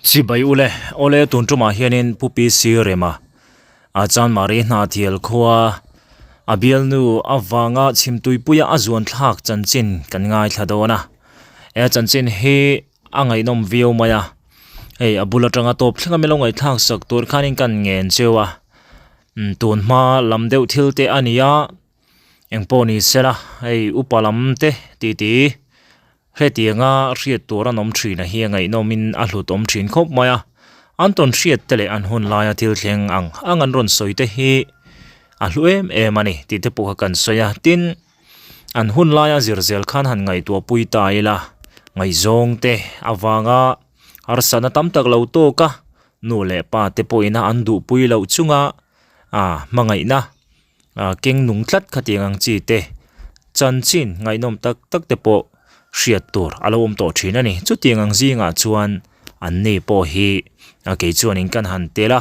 si bai ule ole tuntuma hianin pupi sirema achan mari na thial khuwa abial nu awanga chimtui puya azuan thlak chanchin kan ngai thladona e chanchin hi angai nom view maya ei abula tanga top thlenga melongai thlak sak tur khanin kan ngen chewa tun ma lamdeu thilte ania engponi sela ei upalam te ti hetianga riat tura nom thina hi ngai nomin a hlut om thin khop maya anton riat tele an hun laia thil thleng angan ron soite hi a hluem emani ti te pu kan soya tin an hun laia zirzel khan han ngai to pui taila ngai zong te awanga arsana tam tak lo to ka nu le pa te poina an du pui lo chunga mangai na keng nung tlat khatiang chi te chanchin ngai nom tak te po riat tur alom to thina ni chu tiangang zinga chuan an nei po hi ke chuan in kan han tela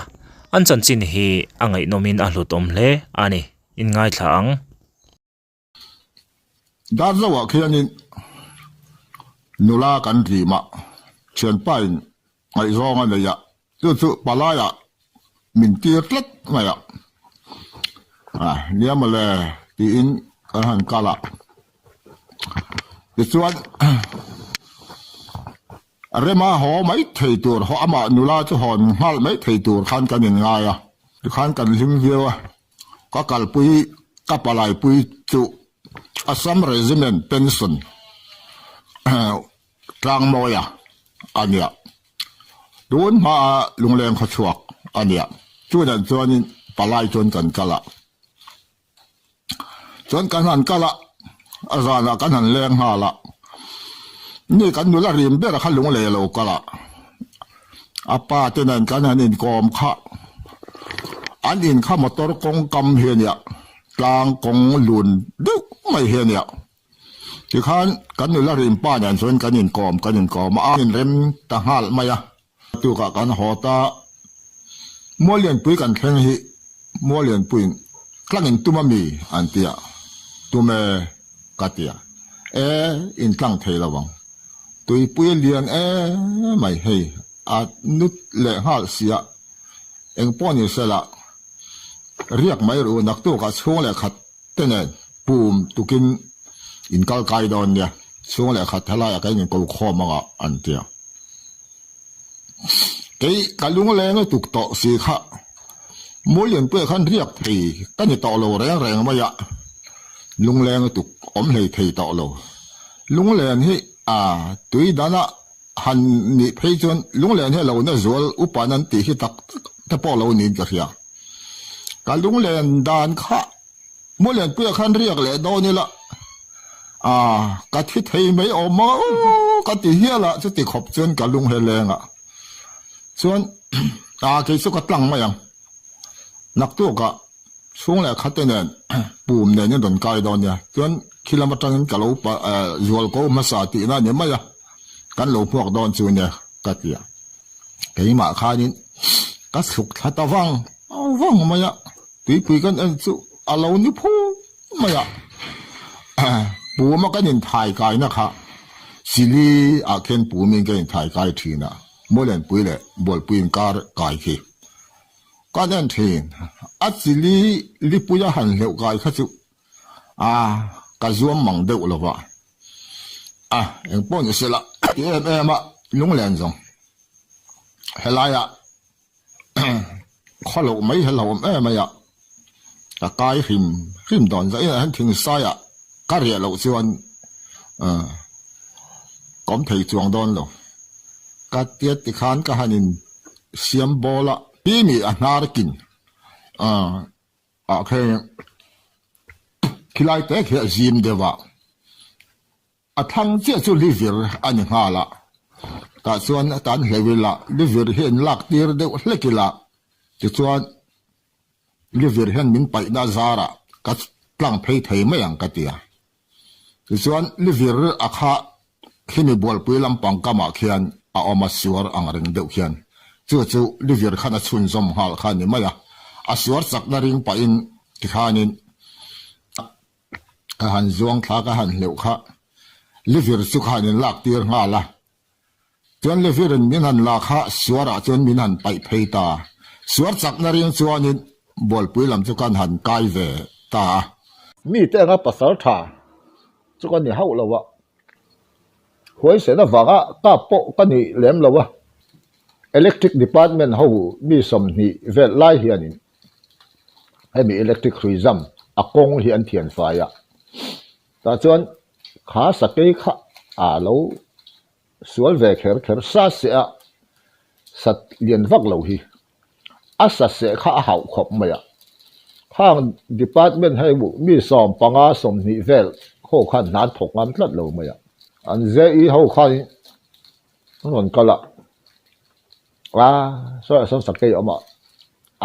an chanchin hi angai nomin a hlutom hle ani in ngai thlang darzawa khianin nula kan rima chen pain ngai zonga le ya chu palaya min tir tlat maya niamale ti in kan han kala chuan rema ho mai thei tur ho ama nula chu hon hal mai thei tur khan kan in nga ya khan kan lim viewa ka kalpui ka palai pui chu Assam Regiment Pension tlang moya ania dun ma lungleng khachuak ania chuan chuanin palai chon kan kala chon kan han kala azana kan han leng hala ni kan nula rim bera kha lung le lo kala apa tenan kan han in kom kha an in kha motor kong kam henia tlang kong lun du mai henia ki khan kan nula rim pa dan son kan in kom in rem ta hal maya tu ka kan hota molian pui kan khen hi molian pui klangin tumami antia tume katia in tlang thei lawang tui pui lian mai hei a nut le hal sia eng poni sela riak mai ru nak tu ka chung le khat tenen pum tukin in kal kai don ya chung le khat thala ya kai ni ko kho ma antia kei kalung le no tuk to si kha molian pui khan riak thei kan ni to lo reng ma ya lung leng tuk om lei thei to lo lung leng hi tui dana han ni phei chon lung leng he lo na zol upanan ti hi tak ta po lo ni ka ria ka lung leng dan kha mo leng pu khan riak le do ni la ka thi thei mai o ma ka ti hi la chu ti khop chon ka lung he lenga chuan ke su ka tlang ma yang nak tu ka chung le khatenen pum ne ni don kai don ya chuan kilometern ka lo pa zual ko ma sa ti na ne ma ya kan lo phok don chu ne ka tia kei ma khanin ka suk thata wang ma ya ti pui kan en chu alo ni phu ma ya pu ma kan in thai kai na kha sili a ken pu min kan thai kai thina molen pui le bol pui kar kai khi ka den thin achili lipuya han leu kai kha chu ka zuam mang deuh lova eng pon sela ma lung len zong helaya kholo mai helo ma ya ka kai him don za han thing sa ya ka ria lo chuan kom thei chuang don lo ka tiat ti khan ka hanin siam bola pi mi anar kin khe kilai te khe zim dewa thang che chu liver ani hala ta chuan tan levela liver hen lak tir de hlekila ti chuan liver hen min pai na zara ka tlang phei thei mai ang ka tia ti chuan liver akha khini bol pui lampang kama khian oma siwar ang ring deuh khian chu liver khana chun zom hal khan ni maya asiwar sak na ring pa in ti khanin ka han zuang tha ka han leu kha liver chu khanin lak tir nga la chuan le virin min han la kha suara chuan min han pai phei ta suar chak na riang chuanin bol pui lam chu kan han kai ve ta mi te nga pasal tha chu kan ni hau lawa huai se na wanga ka po kan ni lem lawa electric department ho mi som ni vel lai hianin hemi electric khuizam akong hi an thian faya ta chuan kha sakei kha a lo sual ve kher kher sa se a sat lian vak lo hi asa se kha a hau khop maya hang department hai bu mi som panga som ni vel kho khan nan thok ngam tlat lo maya an ze i ho khan non kala so som sakei ama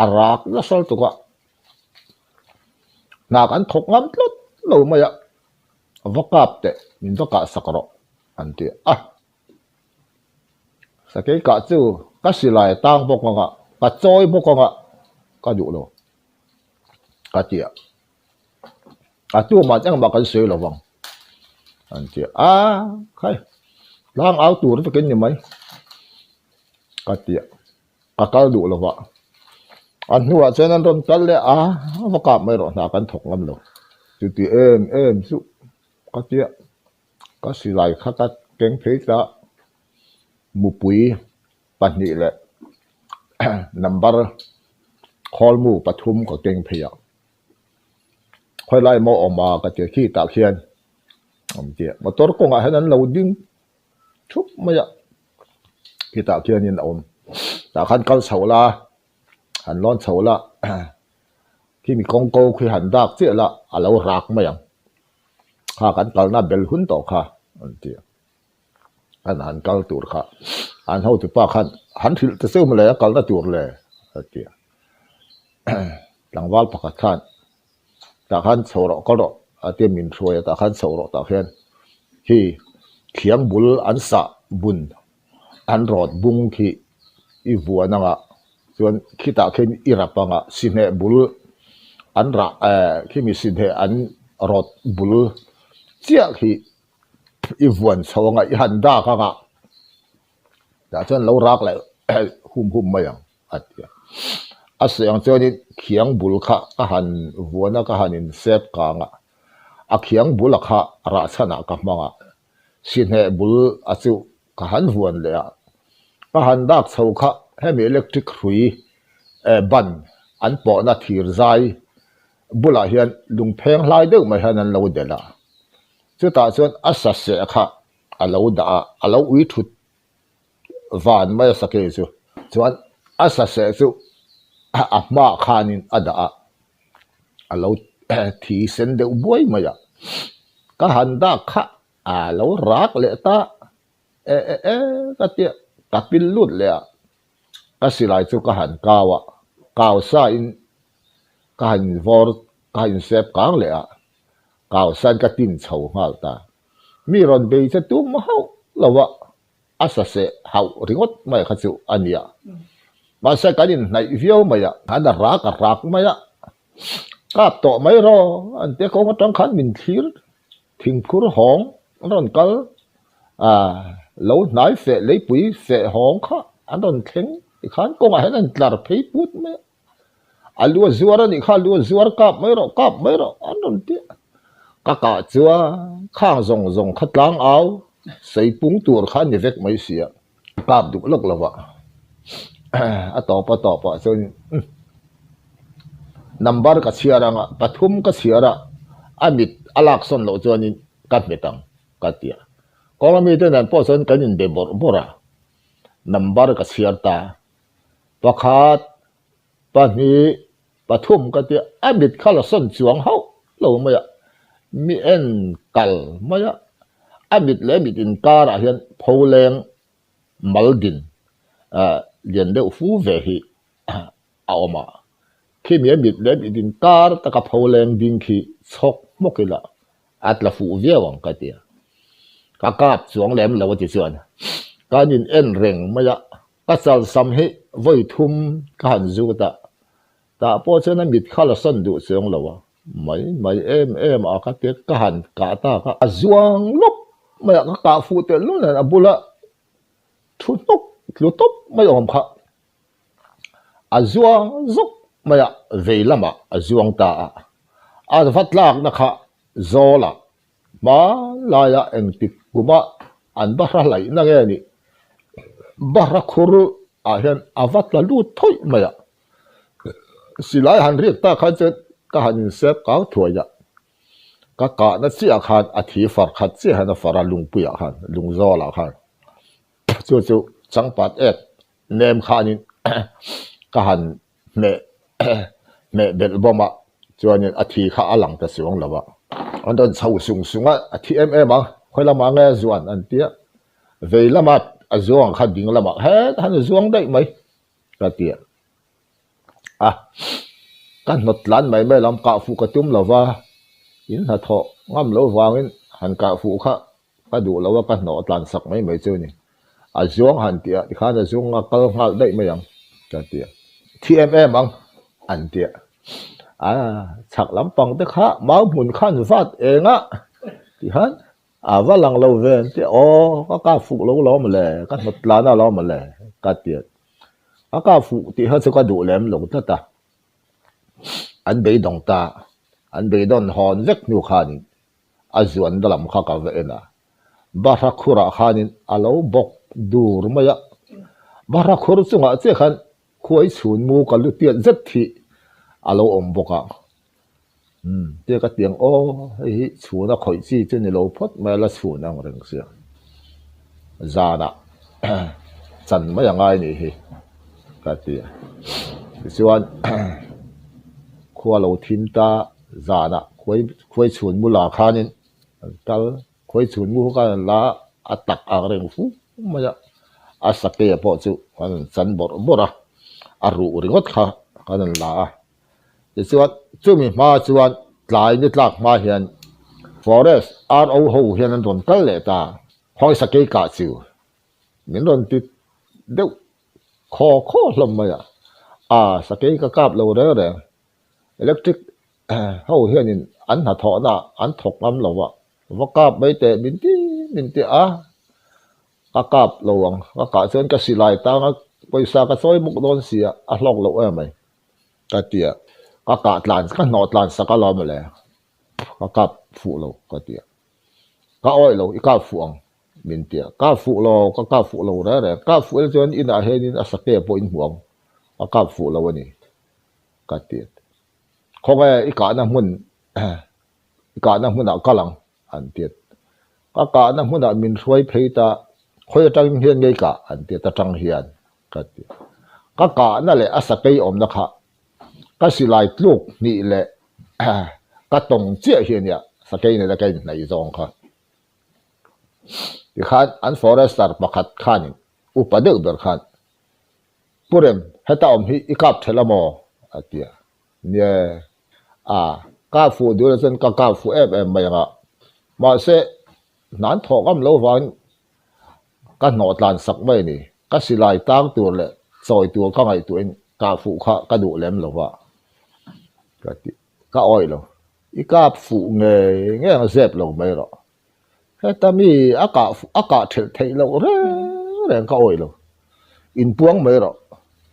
arak la sol tu ka na kan thok ngam tlat lo maya vakap te min vaka sakaro anti sakei ka chu ka silai tang bok nga ka choi bok nga ka du lo ka tia tu ma chang ba kan sei lo wang anti khai lang au tur to ken ni mai ka tia ka kal du lo wa an huwa chen an ron kal le vakap mai ro na kan thok ngam lo tu ti em su ka tia ka silai kha ka keng phei ta mupui pani le number call mu pathum ko teng phaya khoi lai mo oma ka che khi ta khian che motor ko nga hanan loading thup maya khi ta khian in om ta khan kal chola han lon chola khi mi kong ko khi han dak che la alo rak mayang kha kan kal na bel hun to kha che an kal tur kha an ho tu pa khan han thil te seu male kal na tur le atia langwal pakhat khan ta khan choro ko ro ate min throya ta khan choro ta khen hi khiang bul an sa bun an rot bung khi i vuana nga chuan khita khen irapanga sine bul an ra khi mi sine an rot bul chia khi i vuan chawanga i han da ka nga ta chuan lo rak lai hum mayang atia asyang chuan khiang bul kha a han vuana ka hanin sep ka nga a khiang bul kha ra chana ka manga sine bul achu ka han vuan le a ka han dak chho kha hemi electric hrui ban an po na thir zai bula hian lungpheng hlai deuh mai hanan lo dela chu ta chuan asa se kha alo da alo ui thut van mai sake chu chuan asa se chu ma khanin ada alo thi sen deuh buai maya ka han da kha alo rak le ta ka tia ka pil lut le ka silai chu ka han kawa kaw sa in ka han vor ka han sep kang le kaw san ka tin chho ngal ta mi ron be che tu ma hau lawa asa se hau ringot mai kha chu ania ma sa kanin nai viau maya han rak maya ka to mai ro an te ko tang khan min thir thing khur hong ron kal lo nai fe le pui fe hong kha an ron theng khan ko nga han tlar phei put me alu zuara ni kha lu zuar kap mai ro an ron ti ka chua khang zong khatlang au sei pung tur khan ni vek mai sia kap du lok lawa a to pa chon number ka chiara nga pathum ka chiara amit alak son lo chonin kat metang katia kolami te nan po son kanin de bora number ka chiarta pakhat pani pathum ka ti amit khala son chuang hau lo maya mi en kal maya amit le mit in kara hian pholeng maldin lian de fu ve hi aoma khi mi mit le mit in kar ta ka pholeng ding khi chok mokila atla fu viawang ka tia ka kap chuang lem lo ti chuan kanin en reng maya ka chal sam hi voi thum ka han zu ta po chena mit khala son du chuang lawa mai em a ka te ka han ka ta ka azuang lop maya ka fu te lu na abula thu tốc thu tốc mấy ông khác azuang zuk maya về lama azuang ta vắt lạc na khá zola mà lại anh tích kuma anh bara lại na nghe ni bara khuru hiện vắt là lút thôi maya si lại hành riết ta khai chết ka hành xếp cáo thua ya ka ka na chia khan thi far khat chia hana fara lung puya khan lung zola khan chu chẳng pat et nem khanin ka han me me bel boma chuanin thi kha alang ta siwang lawa an don chau sung sunga thi a khoi lama nge zuan an tia vei lama azuang kha ding lama he han zuang dai mai ka tia kan not lan mai mai lam ka fu ka tum lawa in ha tho ngam lo wangin han ka fu kha ka du lawa ka no tlan sak mai mai chu ni azuang han tia ti kha na zung kal ngal dai mai yang ka tia TMM ang an tia chak lampang te kha mau mun khan vat enga ti han valang lo ven te ka fu lo ma le ka not lan lo ma le ka tia ka fu ti ha chu ka du lem lo ta an be dong ta an be don hon vek nu khanin azuan dalam kha ka vena bara khura khanin alo bok dur maya bara khur chunga che khan khoi chhun mu ka lu tiat zet thi alo om boka te ka tiang hi chhuna khoi chi chu ni lo phot ma la chhun ang reng sia zana chan ma yang ai ni hi ka ti chuan khua lo thin ta zana khoi chhun mu la khanin tal khoi chhun mu ka la atak ang reng fu ma ya asake po chu kan chan bora aru ringot kha kan la chuan chumi ma chuan tlai ni tlak ma hian forest ro ho hian an don kal le ta hoi sake ka chu min don ti deuh kho hlom ma ya sake ka kap lo re electric ho hian in an ha tho na an thok ngam lo wa kap mai te min ti ka kap lo ang ka chuan ka silai ta nga paisa ka soi muk don sia a hlok lo mai ka tia ka tlan ka no tlan sa ka lo ma le ka kap fu lo ka tia ka oi lo i ka fu ang min tia ka fu lo re ka fu el chuan in a henin a sake po in huang a ka fu lo ani ka tia khonga i ka na mun a kalang an tia ka na mun a min roi pheita khoi tang hian ngei ka an tia ta tang hian ka tia ka na le asakei om na kha ka silai tluk ni le ka tong chia hian ya sakei ne la kai nei zong kha ti khan an forester pakhat khan upadeu ber khan purem heta om hi ikap thelamo atia ne ka fu du le chen ka fu em mai nga ma se nan thokam lo wan ka no tlan sak mai ni ka silai tang tur le choi tur ka ngai tu in ka fu kha ka du lem lo wa ka oi lo i ka fu nge zep lo mai ro heta mi aka thei lo re ka oi lo in puang mai ro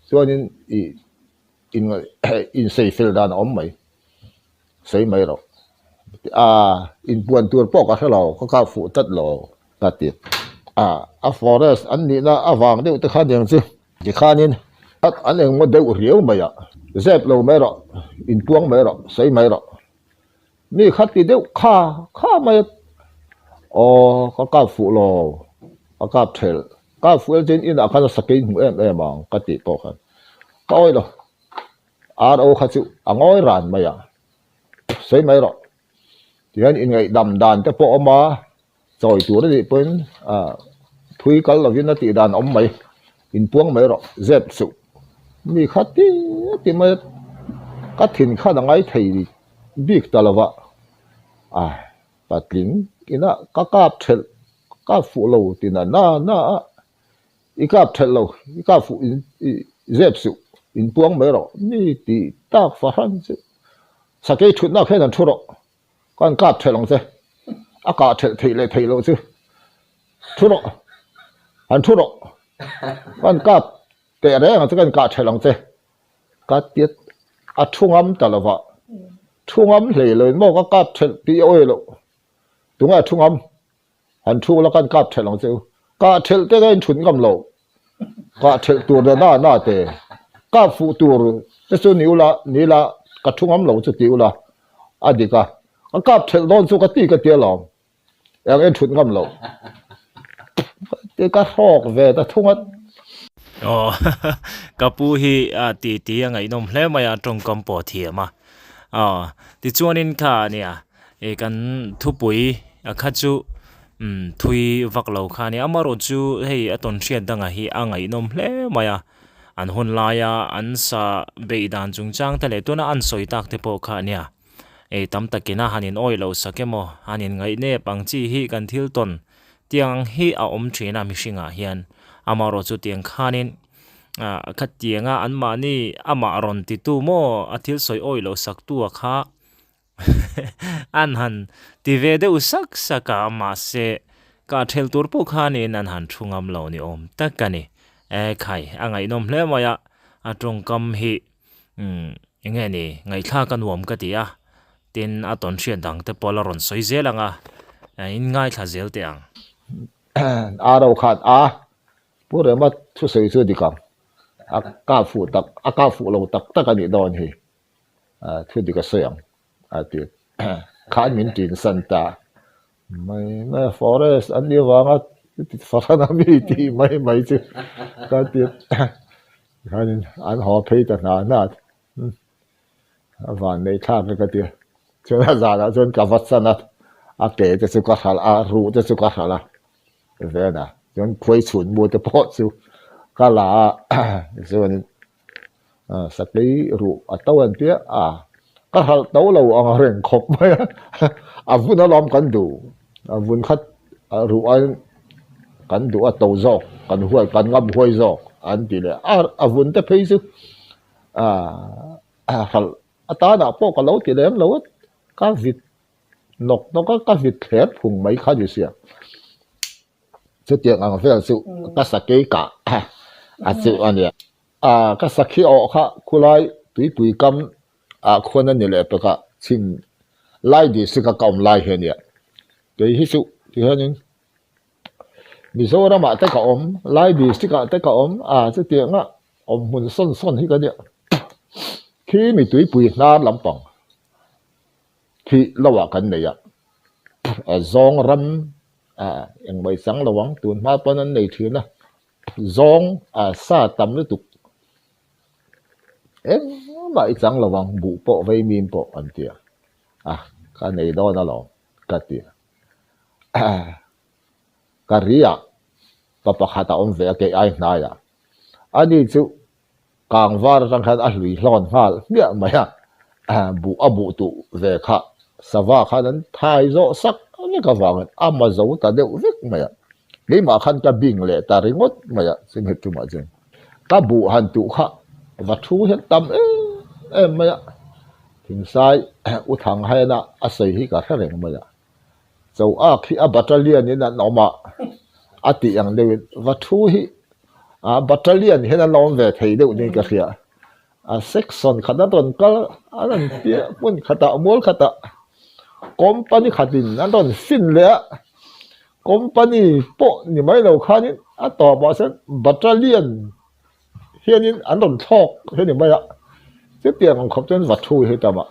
chuan in sei fel dan om mai sei mai ro in puan tur po ka lo ka fu tat lo ka ti a forest an ni na awang deuh te khan yang chu ti khanin an eng mo deuh riau mai zep lo mai ro in puang mai ro sei mai ro mi khat ti deuh kha mai ka fu lo ka thel ka fu el tin in a khan sakin hu em ka ti po khan ka oi lo ro kha chu angoi ran mai sei mai ro tian in ngai dam dan te po ma choi tur ni pen thui kal lo vin ti dan om mai in puang mai ro zep su mi khat ti mai ka thin kha da ngai thei bik talawa patling ina ka kap thel ka fu lo tina na i kap thel lo i ka fu zep su in puang mai ro ni ti tak fa han chu sakei thut na khen an thuro kan kap thelong se aka thei lo chu thuro an thuro กันกับแต่แรงจะกันกาเฉลังเจกัดเตียอัดช่วงตลอดช่วงเลยมอก็กับเฉลปีโอ้ยลูกตรงนั้นช่วงหันช่วงแล้วกันกับเฉลังเจกาเฉลเตกันฉุนกำโลกาเฉลตัวเดินหน้าเตกับฟูตัวจะส่วนนี่ละกับช่วงโลจะติวละอดีกากับเฉลโดนสุกตีกันเตียหลอมอย่างเอ็นฉุนกำโลเตก็รอกเวแต่ช่วงอ๋อกับผู้ฮีตียังไงนมเล่มาตรงกำปอเทียมาอ๋อที่ชวนินค่ะเนี่ยกันทุปุยข้าจูทุยวักเหล่าค่ะเนี่ยมารจูให้ตอนเชียนดังฮีอ่างไงนมเล่มาอันหุ่นลายอันซาเบยดานจุงจังแต่เลยตัวน่ะอันสวยตักเทปอค่ะเนี่ยตั้มตะกินหันินอ้อยเหล่าสักเกมหันินไงเนี่ยปังจีฮีกันทิลตนเตียงฮีอาอมทรีนามิชิงเฮียนอามารจูเตียงขานินขัดเตียงอันมานี่อามารอนติตูโมอาทิลสวยอ้อยเหล่าสักตัวค่ะอันหันที่เวเดอุสักสักมาเสกาเทลตัวพวกขานินอันหันชุงอัมเหล่านี่อมตักกันนี่ใครอ่างไงนมเล่มายตรงกำฮียังไงนี่ไงข้ากันวมกันดีตินตอนเชียนดังแต่พอละรอนสวยเจลังอินง่ายข้าเจลเตียงเราขาดพูดเรื่องมาทุกสิ่งทุกอย่างก้าวฟูตักก้าวฟูเราตักกันนี่โดนฮีทุกอย่างเสียงที่ข้ามินจินสันตาไม่ฟอเรสอันนี้ว่างัดฟานามีที่ไม่จืดก็ที่ข้านี่อันหอเพย์ตันนาวันนี้ข้าไม่ก็ที่จนอาจารย์จนกับวัดสนัดเก๋จะสุขภาพรู้จะสุขภาพเว้ยนะจนคุยฉุนบัวจะพอสุก็ลาส่วนสักทีรู้ตัวอันเดียก็หัดตัวเราเรื่องขบไหมวุ่นอารมณ์กันดูวุ่นคัดรู้กันดูตัวจอกกันหัวกันงับหัวจอกอันที่เลยวุ่นแต่เพย์สุหัดตาหน้าพวกเราที่เลี้ยงเราก็วิดนกก็วิดแขนพุงไม่ขาดอยู่เสียสุดที่เฟี้ยงสุก็สักกี่กะสุอันเนี้ยก็สักกี่ออกค่ะคุณไล่ตุยกำคนนั้นนี่แหละไปก็ชิงไล่ดีสุกกำไล่เห็นเนี่ยเดี๋ยวที่สุที่เห็นนี่มิโซรามาแต่ก็ไล่ดีสุกแต่ก็สุดที่หุ่นส้นที่กันเนี่ยที่มีตุยน่าลำปองที่ระหว่างกันเนี่ยจงรำยังไม่สังระวังตัวมาปนันในทีนะจงซาตำนึกตุกไม่สังระวังบุปผไว้มีนปออันเดียกันในดอนนั่นหรอกันเดียกันเรียปะปะขัดเวกไอ้นายอันนี้จุกางวาร์รังคันลุยหลอนฮัลเนี่ยไม่บุตุเวกสวาขันไทยโซสักนี่ก็ว่ากันมาโซตัดเดือดไม่นี่มาขันกับบิงเลยแต่ริงดไม่สิ่งเหตุมาจริงกับบุหันตุขะวัตถุเห็นตำไม่ถึงสายอุทังให้นะอาศัยที่กับเรื่องไม่เจ้าขี้บัตเตอร์เลียนนี่นั่นออกมาติอย่างเดียววัตถุที่บัตเตอร์เลียนเห็นนั่นลองเวทีเดียวนี่ก็เสียเซ็กซ์ซอนขนาดนั้นก็อันนั้นเดียปุ่นขดมัวขดคอมพานีขัดินนั่นตอนฟินเลยคอมพานีโปนี่ไม่เราขานี่ต่อมาเส้นบัตเตอร์เลียนเฮียนี่อันตอนทอกเฮียนี่ไม่ละเสียเตียงของเขาจนวัตถุเฮตามะ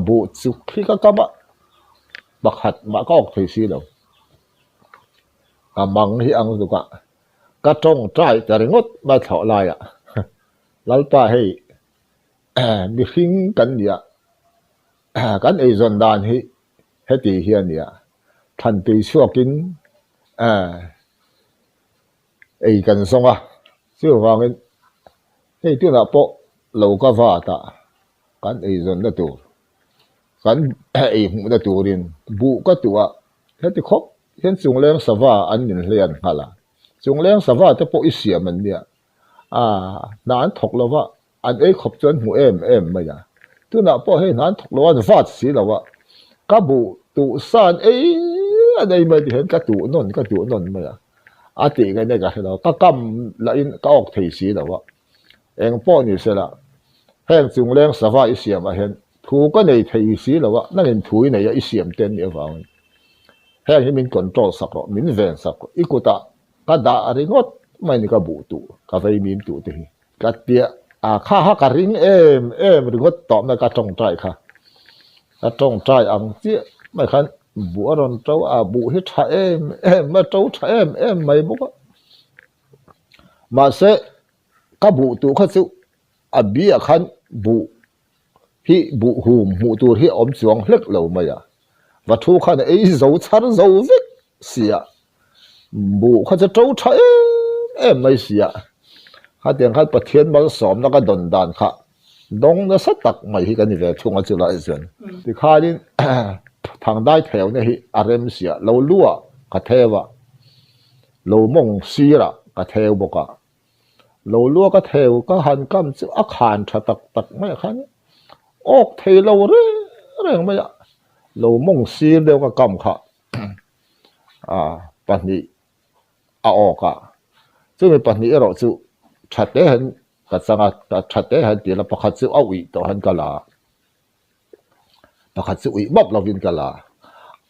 บุจุกที่ก็กำบักหัดมาก็ออกทีซีแล้วมังที่อังสุกะก็จงใจแต่งดมาเท่าไรแล้วไปให้มีหิ้งกันเนี่ยกันจนดานให้ตีเฮียเนี่ยทันตีชั่วกินกันส่งชั่วฟังให้ที่น่ะปะเราก็ว่าตากันจนได้ตัวกันหูได้ตัวเรียนบุก็ตัวให้ที่ครบเห็นจงเลี้ยงสว่าอันนี้เรียนฮะล่ะจงเลี้ยงสว่าจะปะอิเสียมันเนี่ยนานถกแล้วว่าอันขบจนหูไม่ยาตัวน่ะพอให้นานถกแล้วว่าฟาดสีแล้วว่ากับบุตุสานอันนี้ไม่เห็นกับตัวนนไม่ à thì cái này cái đó các cam là in các ốc thấy xí đó vợ em bỏ như thế là hẹn chung lên sao vậy xí mà hẹn thu cái này thấy xí đó vợ nên thu này ít xí tiền nhiều vào hẹn thì mình còn trâu sắc rồi mình về sắc rồi ít ta cái đã rồi ngót mấy người cái bộ tụ cái vậy mình tụ thì cái tiệt khá khá cái ring em rồi ngót tóm là cái trong trái khá cái trong trái ăn tiệt mấy khán bùa rồi trâu bùa hết trái em mà trâu trái em mấy bốc mà sẽ các bộ tụ khác sự bia khăn bộ hi bộ hùm bộ tụ hi ôm chuang lek lâu mày và thu khăn ấy dấu char dấu vết xìa bộ khác sẽ trâu trái em mấy xìa hát tiếng hát bát thiên mà xóm nó cái đòn đàn khác đông nó sát tắc mày hi cái này về chung ở chỗ lại rồi thì khai đi thằng đại theo này hi rem xìa lâu lúa cái theo lâu mông xìa cái theo bốc lâu lúa cái theo cái hành cam chữ ác hàn chặt tắc tắc mấy khán ốc theo lâu đấy mấy lâu mông xìa đều cái cam khác bản nhị ốc chứ mình bản nhị rồi chữ chặt đấy hành cái sang chặt đấy hành thì là bắt chặt chữ ốc vị đó hành cái là bắt chặt chữ vị bắp là viên cái là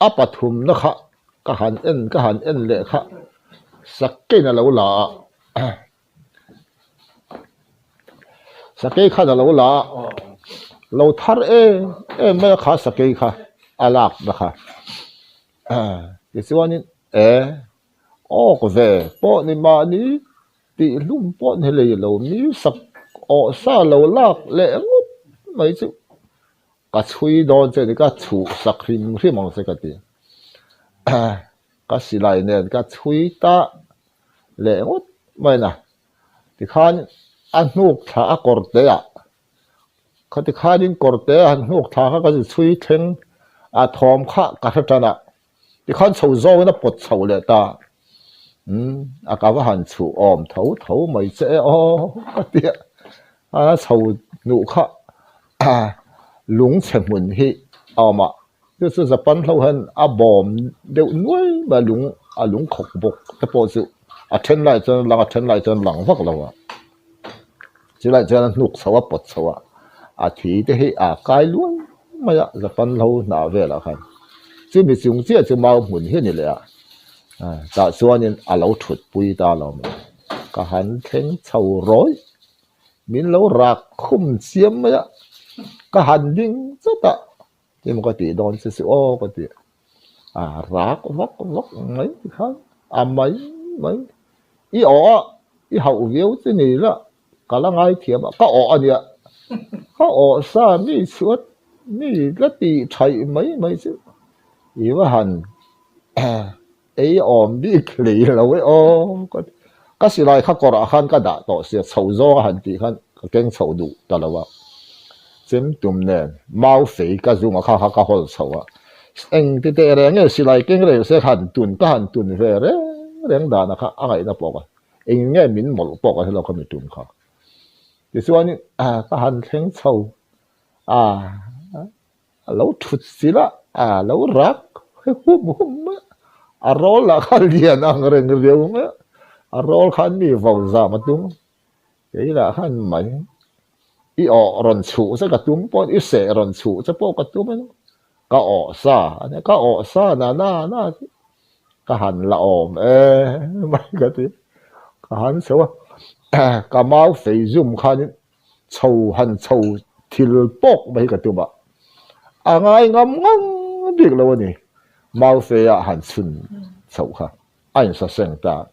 bắt thum nó khác cái hành en lệ khác sắc cái là lâu là sắc cái khác là lâu là lâu thar mấy khác sắc cái khác alak đó khác cái số này cái về bỏ ni mà ni thì lúc bỏ ni lấy lâu ni sắc sa lâu lạc lệ ngút mấy chữ cái chui đó thì cái chủ sắc hình hình mong sẽ cái gì cái xí lại này cái chui ta lệ ngút mấy nè thì khán anh nuốt thả cột đấy cái thì khán đi cột đấy anh nuốt thả cái chui thêm thòm khá cái thật là thì khán sầu rau nó bột sầu lệ ta cái hành chủ ôm thấu mấy sẽ cái tiệt sầu nụ khá lúng chèn mùn hi mà就是日本佬很bomb đều nuôi mà lúng khóc bốc cái bộ sự trên lại chân lăng vắt lâu chỉ lại chân nục sâu bột sâu thì thế hi cái luôn mà日本佬nào về là khăn chứ mình dùng chia chứ mau mùn hi này lẽ tại sao nên lâu thuật bùi ta lâu mà cái hắn khen sầu rối mình lâu rạc không xiêm mà cái hành dinh rất là thì một cái tỷ đòn sẽ cái tỷ rác vóc mấy khác mấy ý hậu viếu thế này là cả là ngay thiệp cái này cái sao mi suốt mi cái tỷ chạy mấy chứ ý mà hành bị lì là với cái gì lại khác có là hành cái đã tổ sẽ sầu gió hành tỷ hành cái kinh sầu đủ đó là vậy chém tụm nè mau phê cái dùng khá hol sầu anh thì thế này nghe xí lại kinh này sẽ hành tuần về đấy đang đàn khá ai nó bỏ anh nghe mình một bỏ cái là không bị tuần khá thì số này cái hành thanh sầu lâu chút xí là lâu rác hum roll là khá liền ang reng riêu mà roll khá mi vào ra mà đúng cái là khá mấy run chủ sẽ cái tung bọn sẽ run chủ sẽ bỏ cái tung ấy cái sa na cái hành là mấy cái gì cái hành số cái máu phải zoom khăn hành sầu thịt bốc mấy cái tung bạc ngay ngắm biết lâu nè máu phải hành xuân sầu khăn anh sẽ sinh ta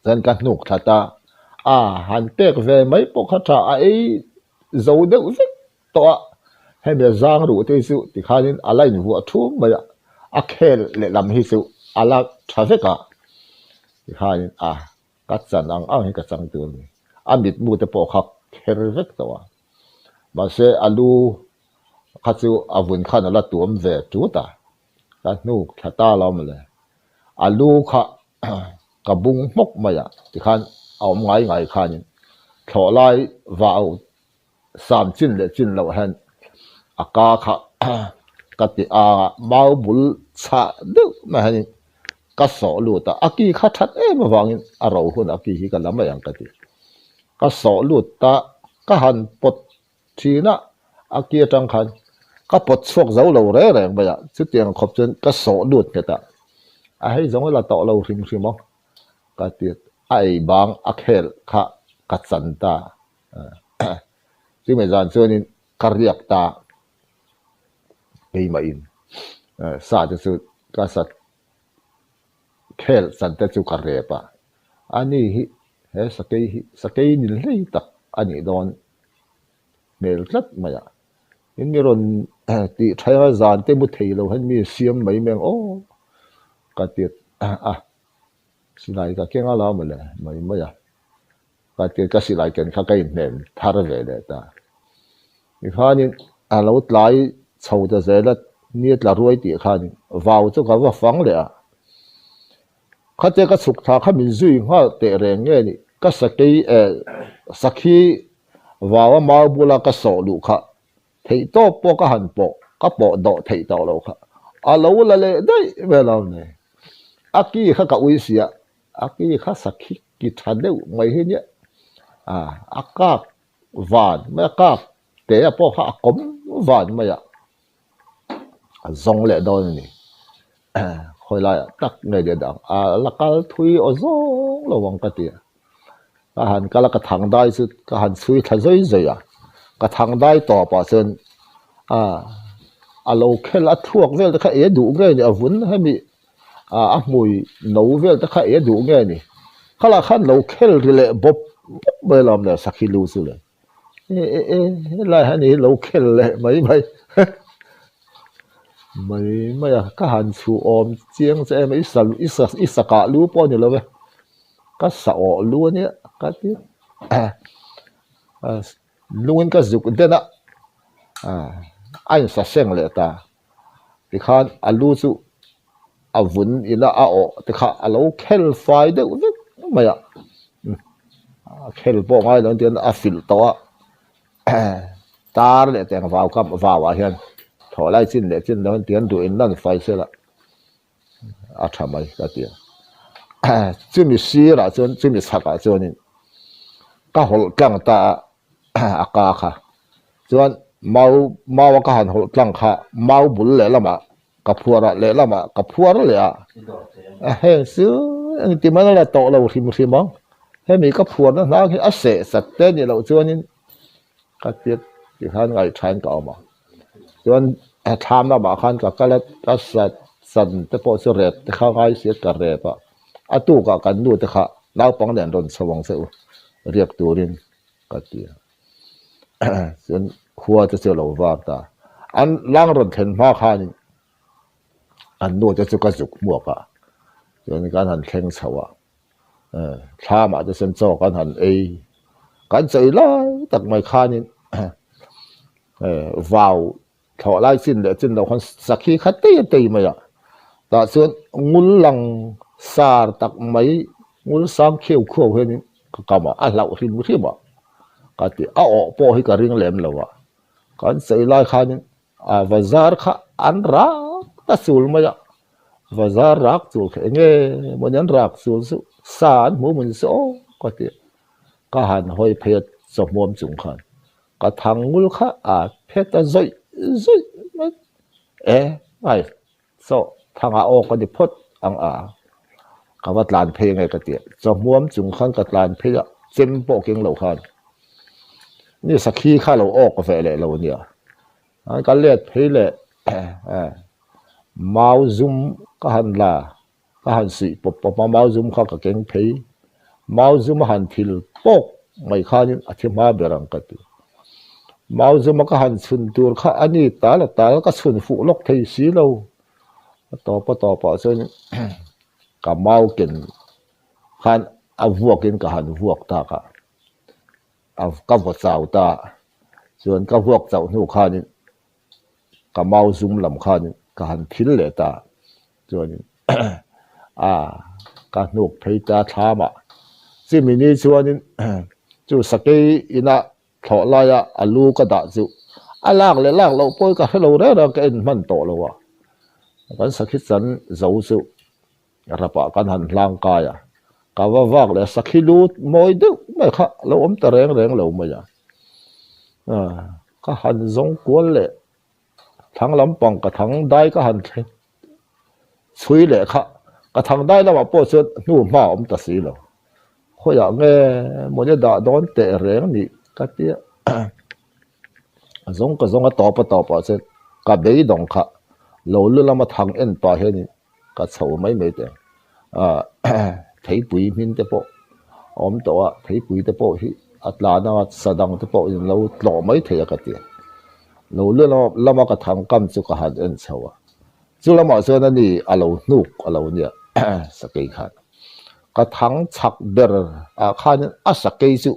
dân cái nục thật ta hành tết về mấy bộ khát trà ấy dấu đậu rất to hay là giang đủ thế sự thì khai nên lại vụ thu mà khe lại làm hi sự là traffic thì khai nên các dân ăn hay các dân tuần biết mua cái bộ khát khe rất to mà sẽ alu khát sự vun khăn là tuom về chú ta cái nu khát ta làmเลยalu khát cái bung mốc mà thì khai ngay khai thọ lại vào sam chín lâu hen cá khá cái máu bún xả được mà hen ka so lu ta aki kha that em wangin aro hun aki hi ka lama yang ka ti ka so lu ta ka han pot thina aki tang khan ka pot chok zo lo re reng ba ya chu tiang khop chen ka so lu ta a hei zong la to lo hrim hrim mo ka ti ai bang a khel kha ka chan ta chứ mày dàn cho nên kariak ta cái mà in sa cho sự cái sát khel san te chu karepa ani hi he sakei ni lei tak ani don mel tlat maya in mi ron ti thaya zan te mu thei lo han mi siam mai meng o ka tiet silai ka kenga la ma le mai maya ka tiet ka silai ken kha kai nem thar ve le ta mi khanin a lo tlai chho da zela ni tla ruai ti khan vào chu ka wa fang le a khát cái sụt thà khát mình duy hoa tệ rèn nghe ni cái sakhi vào mà bula cái sổ lụ khát thấy to po cái hàn po cái po đỏ thấy to lâu khát à lâu là lệ đấy về làm này aki khát cái uy xia aki khát sakhi kí thằng đâu mày hết nhá akak van mấy akak tệ po khát cấm van mày zong lệ đó này hồi lại tắc ngày để đặng là cái thui ở gió là vòng cái tiền cái hàng cái là cái thằng đại sự cái hàng thui thay rồi rồi cái thằng đại tỏ bảo sơn lâu khi là thuốc về cái ấy đủ nghe này vốn hay bị mùi nấu về cái ấy đủ nghe này cái là khăn lâu khi thì lại bóp bây làm là sắc khí lưu sự lại lại hay này lâu khi lại mấy mấy cái hàng chú ôm chiang cho em ít sa cả lúa bao nhiêu lâu vậy cái sạo lúa nhé cái tiếp luôn cái dục đến đó anh sa sen lại ta thì khan lúa chú vun ila thì khan lâu khel phai đấy mấy khel bộ ngay lần tiền phil to ta lại tiền vào cam vào hiện thọ lại xin lệ xin đó tiền đủ in lần phải sẽ là tham mấy cái tiền chứ mình xí là chứ mình sạc cho nên cái hồ căng ta cá khá cho nên mau cái hồ căng khá mau bún lệ lắm à cái phua lệ lắm à cái phua đó lệ hèn xứ anh tìm nó là tổ là một thì mong hay mình cái phua nó cái sệ sạch tên như là cho nên cái tiền thì hắn ngày thành cao mà cho nên tham nó bảo khăn cái là cái sânแต่พอสุดเร็จแต่ข้าวไก่เสียกระเร็บตู้ก็กันดูแต่ข้าเล่าปังแดนรนสว่างเสียวเรียกตัวนี้ก็ดีส่วนหัวจะเสียหลวว่าตาอันล่างรนเห็นมาข้านี่อันนู้จะจุกจุกหมวกส่วนการหันแข่งเสาข้ามาจะเส้นโซ่การหันการใจร้ายตักไม่ข้านี่วาวถอไล่สิ้นเดี๋ยวสิ้นเราคนสักขี้ขัดตีมาแต่ส่วนงูลังซาตักไม่งูสามเขี้ยวขั้วเพื่อนนี่ก็กำมาเหล่าริมที่บ่ก็ตีออกปอให้กับเรื่องแหลมแล้วการใส่ลายขานี่วาซาร์ข้าอันรักตัดสูลมาวาซาร์รักสูลเงี้ยมันยันรักสูลสารหมูมันโซก็ตีก็หันหอยเพชรสมมจุงขันก็ทางงูข้าเพชรใจมันไอ้โซทางออกก็ดิพดอังคำว่าลานเพลงไงก็เตี๋ยจอมม้วนจุงขันกับลานเพลงเจมโปกิงเหล่าขันนี่สักขี้ข้าเราออกกาแฟเลยเราเนี่ยการเลียดเพลเลยมาซุ่มก็หันลาก็หันสีปบมาซุ่มข้ากับเก่งเพลมาซุ่มหันทิลโปกไม่ข้านี่อธิมาเบรังกันตัวมาซุ่มก็หันสุนตัวข้าอันนี้ตาละก็สุนฟุลกไทยสีเราต่อปส่วนกับเมากินขันวัวกินกับหันวัวตาค่ะกับวัวเจ้าตาส่วนกับวัวเจ้าหนูขันกับเมาซุ่มลำขันกับหันทิ้งเลยตาส่วนกับหนูเพยตาช้ามาซึ่งมีนี่ส่วนจูสกีอินะถอดลายลูกก็ด่าจูล่างเราป่วยกับเราได้เราเกินมันโตแล้วกันสักคิดสันเจ้าจู rapa kan han lang kaya ka wa wak le sakhilut moi de mai kha lo om ta reng reng lo ma ya ka han zong kwal le thang lampang ka thang dai ka han the chui le kha ka thang dai la ma po chu nu ma om ta si lo kho ya nge mo ne da don te reng ni ka ti zong ka zong a to pa che ka bei dong kha lo lu la ma thang en pa he ni ka chho mai me te thấy bụi min te po om to a thấy bụi te po hi atla na sadang te po in lo lo mai the ka ti lo lu lo lama ka thang kam chu ka han en chawa chu lama so na ni alo nu alo nia sakai khan ka thang chak ber a khan a sakai chu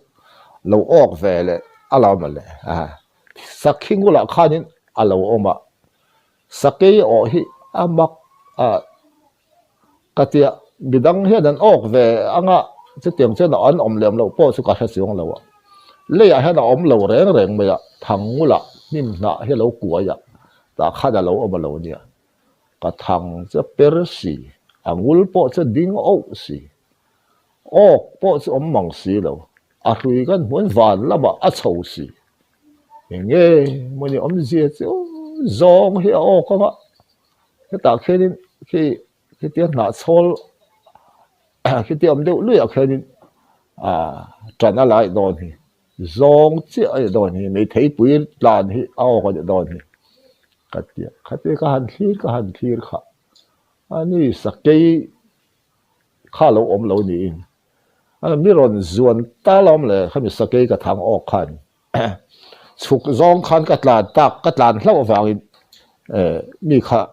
lo ok ve le ala ma le sakhingu la khan alo oma sakai o hi amak katia bidang he dan ok ve anga che tiang che na an om lem lo po su ka ha siong lo le ya ha na om lo reng reng me ya thang ngula nim na he lo ku ya ta kha da lo om lo nia ka thang che per si angul po che ding o si ok po che om mang si lo a hui kan mun van la ba a chou si nge mo ni om ji che zong he o ko ma he ta khenin khi tiang na chol khi tiệm đâu lưỡi khi đi trần á lại đòn thì giông chia ở đòn thì mấy thấy bụi làn thì ao có đòn thì cái tiệm cái hành thi khá anh ấy sắc cây khá lâu ôm lâu nhỉ anh mi ron zuan ta lắm lệ khi mi sắc cây cái thằng ốc khăn chụp giông khăn cái làn lâu vàng mi khá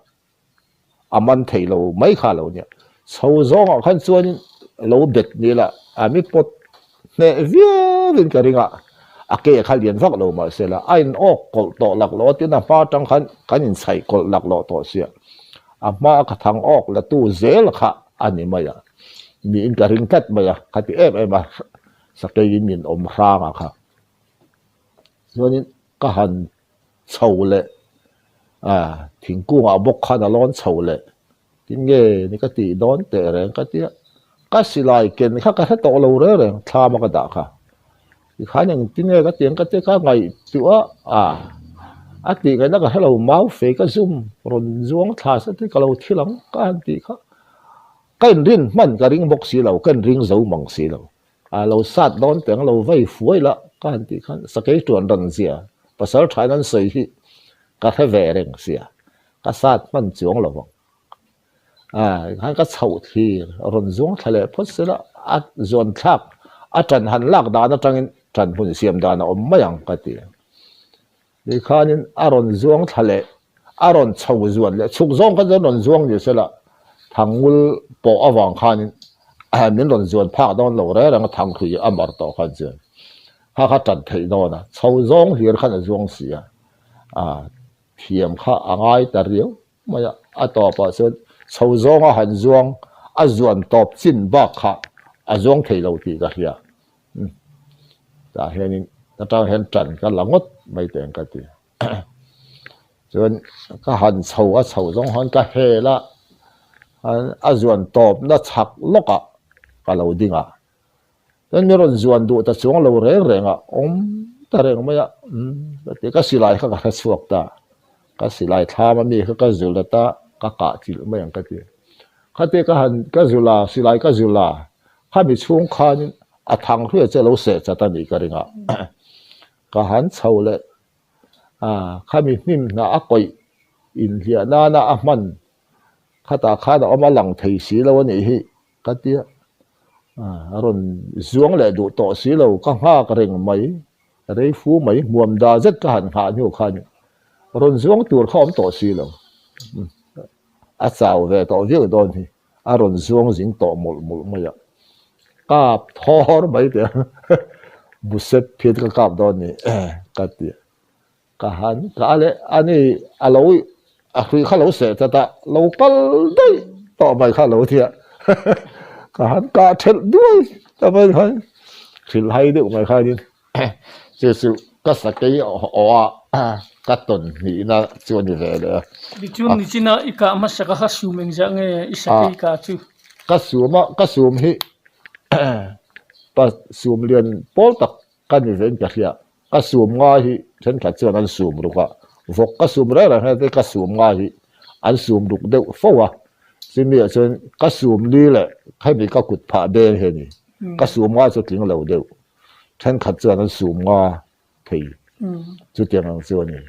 aman thấy lâu mấy khá lâu nhỉ sau giông ở khăn xuân lâu bệt như là mi pot nè viên cái ringa cái khăn liền vác lâu mà sẽ là anh ốc cột tổ lạc lỗ tiếng là ba trăng khăn nhìn say cột lạc lỗ tổ xia mà cái thằng ốc là tu dễ là khá anh ấy mà ya mi cái ring cắt mà ya cái em mà sắc cái nhìn ôm rang à khá cho nên cái hành sầu lệ thiên cung bốc khăn là lon sầu lệ tiếng nghe ni cái tỷ đón tệ rèn cái tiếc cái xì lại kiện khác cái tổ lâu rồi rèn tham mà cái đã cả thì khá những tiếng nghe cái tiếng cái tiếc cái ngày chữa tỷ cái nó cái lâu máu phế cái zoom rồi zuông thà sẽ cái lâu thi lắm cái anh tỷ khác cái ring mình cái ring bốc xì lâu cái ring dấu mỏng xì lâu lâu sát đón tiếng lâu vây phối là cái anh tỷ khác sẽ cái chuẩn đần gì và sau trái nó sấy thì cái về rèn xì cái sát mình zuông lâu hắn cái sầu thì rồi xuống thay lệ phốt sẽ là dọn thác trần hành lạc đà nó trần phun xiêm đà nó mấy ang cái tiền thì khai nên rồi xuống thay lệ rồi sầu dọn lệ sục xuống cái rồi xuống thì sẽ là thằng ngul bỏ vàng khai nên mình rồi dọn phá đòn lâu đấy là thằng thủy âm ở đó khai dọn ha trần thấy đó nè sầu xuống thì khai là xuống xì thiềm khai ngay ta riêu mà to bà sơn sầu giông hành giông zuan top chin ba kha giông thei lo ti ka hia ta hian ta tang hen tran ka langot mai teng ka ti chuan ka han chho giông han ka he la zuan top na chak loka ka lo dinga ten meron zuan du ta chuang lo reng ta reng maya ti ka silai kha ka chuak ta ka silai thama mi ka zul ta cả chỉ mấy anh cái gì cái hành cái zula xí lại cái zula hai bị xuống khan thằng thuê cho lâu sẽ cho ta đi cái gì cái hành sầu lệ hai bị nim na quậy in hiện na man khai ta khai đó mà lằng thầy xí lâu này hi cái gì rồi xuống lệ đủ tổ xí lâu cái ha cái rừng mấy đấy phú mấy muôn đa rất cái hành hạ nhiều khan rồi xuống tuổi không tổ xí lâu sao về tổ việc đó thì rồi xuống dính tổ một mấy ạ cáp thor mấy cái bút xếp phiền cái cáp đó này cái gì cái hắn cái lẽ anh ấy lâu khi khá lâu sẽ ta lâu cái đấy tổ mấy khá lâu thiệt cái hắn cả chết đuôi ta mới thấy thì hay được mấy khai đi chỉ sự cái sắc cái các tuần nghĩ là chưa như vậy nữa. Đi chung thì chỉ là ít cả mà sẽ có siêu mình dạng nghe ít sẽ cái cả chứ. ก็สูมก็สูมฮิปะสูมเรียนโป๊ตักกันอยู่เรื่องจะเรียก็สูมง่ายฮิฉันขัดเจอนั้นสูมรู้ว่าฟกก็สูมอะไรนะให้ได้ก็สูมง่ายฮิอันสูมดุเดียวฟ้าสิ่งนี้ฉันก็สูมนี่แหละให้มีก็กุดผ่าเดินเห็นนี่ก็สูมง่ายจะถึงเราเดียวฉันขัดเจอนั้นสูมง่ายทีจุดอย่างนั้นส่วนนี้